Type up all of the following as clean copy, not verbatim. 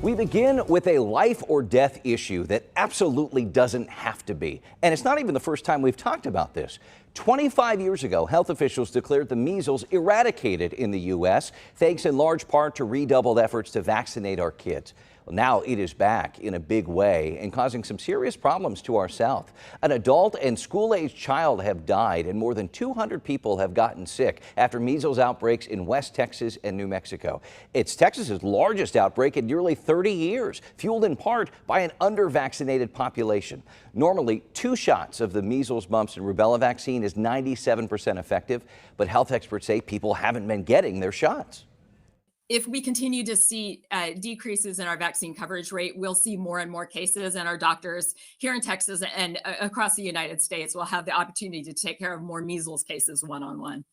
We begin with a life or death issue that absolutely doesn't have to be. And it's not even the first time we've talked about this. 25 years ago, health officials declared the measles eradicated in the U.S., thanks in large part to redoubled efforts to vaccinate our kids. Well, now it is back in a big way and causing some serious problems to our south. An adult and school-aged child have died and more than 200 people have gotten sick after measles outbreaks in West Texas and New Mexico. It's Texas's largest outbreak in nearly 30 years, fueled in part by an under-vaccinated population. Normally, 2 shots of the measles, mumps, and rubella vaccine is 97% effective, but health experts say people haven't been getting their shots. If we continue to see decreases in our vaccine coverage rate, we'll see more and more cases, and our doctors here in Texas and across the United States will have the opportunity to take care of more measles cases one-on-one.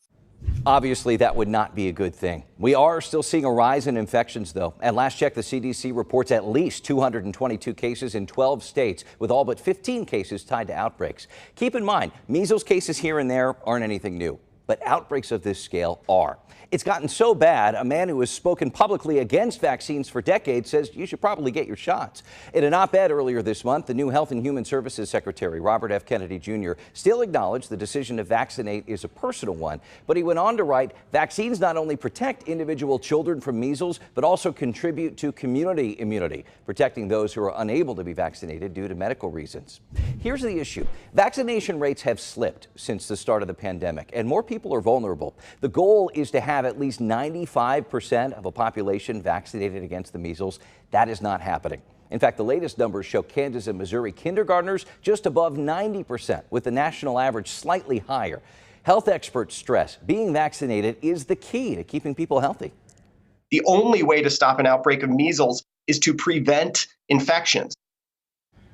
Obviously, that would not be a good thing. We are still seeing a rise in infections, though. At last check, the CDC reports at least 222 cases in 12 states, with all but 15 cases tied to outbreaks. Keep in mind, measles cases here and there aren't anything new, but outbreaks of this scale are. It's gotten so bad, a man who has spoken publicly against vaccines for decades says you should probably get your shots. In an op-ed earlier this month, the new Health and Human Services Secretary, Robert F. Kennedy Jr., still acknowledged the decision to vaccinate is a personal one, but he went on to write, vaccines not only protect individual children from measles, but also contribute to community immunity, protecting those who are unable to be vaccinated due to medical reasons. Here's the issue. Vaccination rates have slipped since the start of the pandemic, and more people are vulnerable. The goal is to have at least 95% of a population vaccinated against the measles. That is not happening. In fact, the latest numbers show Kansas and Missouri kindergartners just above 90%, with the national average slightly higher. Health experts stress being vaccinated is the key to keeping people healthy. The only way to stop an outbreak of measles is to prevent infections.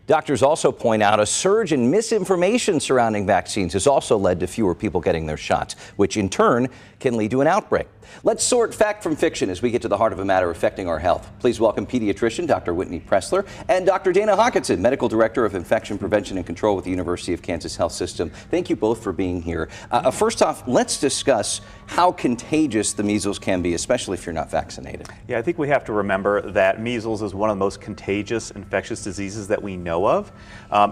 Doctors also point out a surge in misinformation surrounding vaccines has also led to fewer people getting their shots, which in turn can lead to an outbreak. Let's sort fact from fiction as we get to the heart of a matter affecting our health. Please welcome pediatrician Dr. Whitney Pressler and Dr. Dana Hawkinson, Medical Director of Infection Prevention and Control with the University of Kansas Health System. Thank you both for being here. First off, let's discuss how contagious the measles can be, especially if you're not vaccinated. Yeah, I think we have to remember that measles is one of the most contagious infectious diseases that we know of.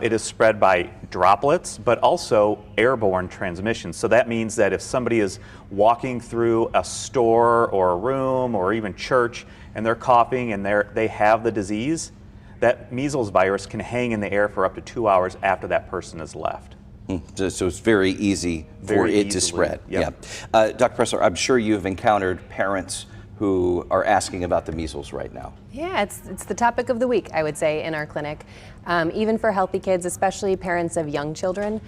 It is spread by droplets, but also airborne transmission. So that means that if somebody is walking through a store or a room or even church and they're coughing and they have the disease, that measles virus can hang in the air for up to 2 hours after that person has left. So it's very easy for it to spread. Yep. Yeah. Dr. Pressler, I'm sure you have encountered parents who are asking about the measles right now. Yeah, it's the topic of the week, I would say, in our clinic. Even for healthy kids, especially parents of young children,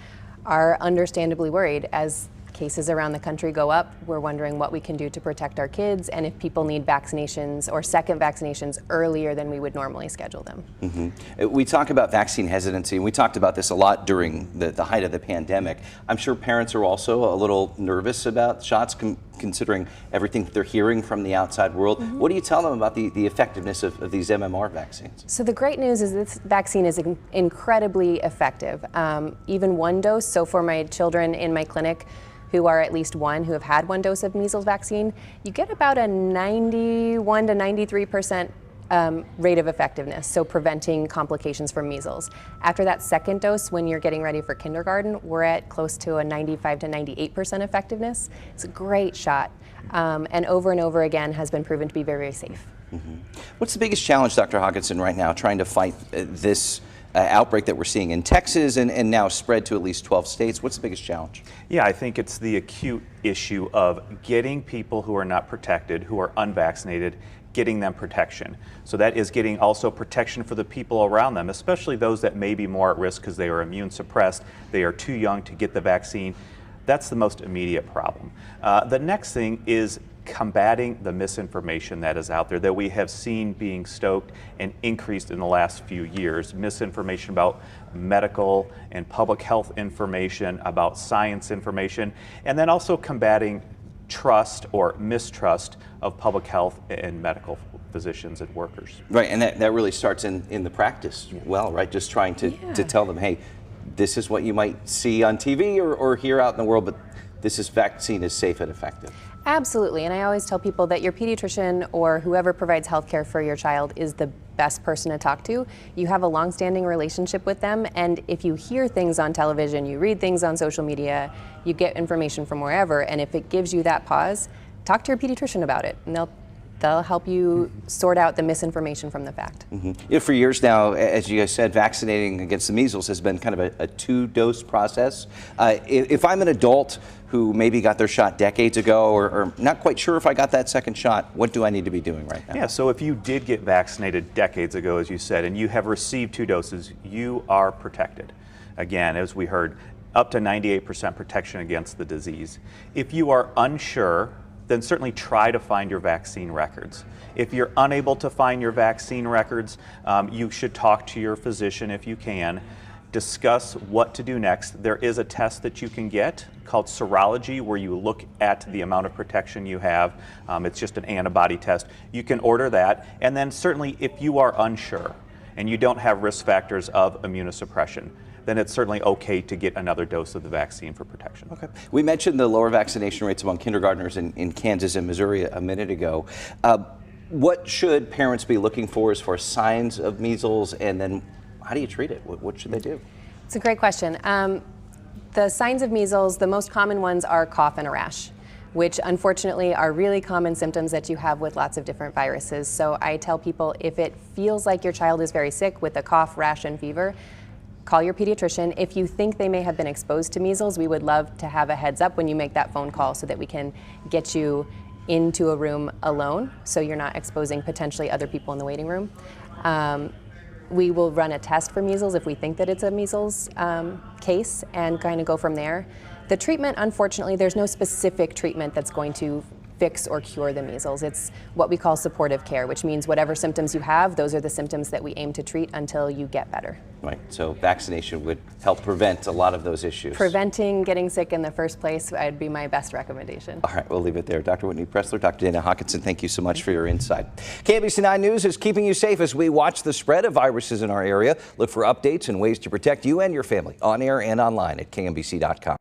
are understandably worried. As cases around the country go up, we're wondering what we can do to protect our kids and if people need vaccinations or second vaccinations earlier than we would normally schedule them. We talk about vaccine hesitancy, and we talked about this a lot during the height of the pandemic. I'm sure parents are also a little nervous about shots, considering everything that they're hearing from the outside world. What do you tell them about the effectiveness of these MMR vaccines? So the great news is this vaccine is incredibly effective. Even one dose, so for my children in my clinic who are at least one, who have had one dose of measles vaccine, you get about a 91 to 93% rate of effectiveness, so preventing complications from measles. After that second dose, when you're getting ready for kindergarten, we're at close to a 95 to 98% effectiveness. It's a great shot, and over again has been proven to be very, very safe. What's the biggest challenge, Dr. Hawkinson, right now, trying to fight this outbreak that we're seeing in Texas and now spread to at least 12 states? What's the biggest challenge? Yeah, I think it's the acute issue of getting people who are not protected, who are unvaccinated, getting them protection. So that is getting also protection for the people around them, especially those that may be more at risk because they are immune suppressed, they are too young to get the vaccine. That's the most immediate problem. The next thing is combating the misinformation that is out there that we have seen being stoked and increased in the last few years. Misinformation about medical and public health information, about science information, and then also combating trust or mistrust of public health and medical physicians and workers. Right, and that really starts in the practice, well, right? Just trying to tell them, hey, this is what you might see on TV or hear out in the world, but this vaccine is safe and effective. Absolutely, and I always tell people that your pediatrician or whoever provides healthcare for your child is the best person to talk to. You have a long-standing relationship with them, and if you hear things on television, you read things on social media, you get information from wherever, and if it gives you that pause, talk to your pediatrician about it, and they'll help you sort out the misinformation from the fact. You know, for years now, as you guys said, vaccinating against the measles has been kind of a two-dose process. If I'm an adult who maybe got their shot decades ago or not quite sure if I got that second shot, what do I need to be doing right now? Yeah, so if you did get vaccinated decades ago, as you said, and you have received 2 doses, you are protected. Again, as we heard, up to 98% protection against the disease. If you are unsure, then certainly try to find your vaccine records. If you're unable to find your vaccine records, you should talk to your physician if you can. Discuss what to do next. There is a test that you can get called serology where you look at the amount of protection you have. It's just an antibody test. You can order that. And then certainly if you are unsure and you don't have risk factors of immunosuppression, then it's certainly okay to get another dose of the vaccine for protection. Okay. We mentioned the lower vaccination rates among kindergartners in Kansas and Missouri a minute ago. What should parents be looking for as far as signs of measles, and then how do you treat it? What should they do? It's a great question. The signs of measles, the most common ones are cough and a rash, which unfortunately are really common symptoms that you have with lots of different viruses. So I tell people if it feels like your child is very sick with a cough, rash, and fever, call your pediatrician. If you think they may have been exposed to measles, we would love to have a heads up when you make that phone call so that we can get you into a room alone so you're not exposing potentially other people in the waiting room. We will run a test for measles if we think that it's a measles case and kind of go from there. The treatment, unfortunately, there's no specific treatment that's going to fix or cure the measles. It's what we call supportive care, which means whatever symptoms you have, those are the symptoms that we aim to treat until you get better. Right, so vaccination would help prevent a lot of those issues. Preventing getting sick in the first place would be my best recommendation. All right, we'll leave it there. Dr. Whitney Pressler, Dr. Dana Hawkinson, thank you so much for your insight. KMBC 9 News is keeping you safe as we watch the spread of viruses in our area. Look for updates and ways to protect you and your family on air and online at KMBC.com.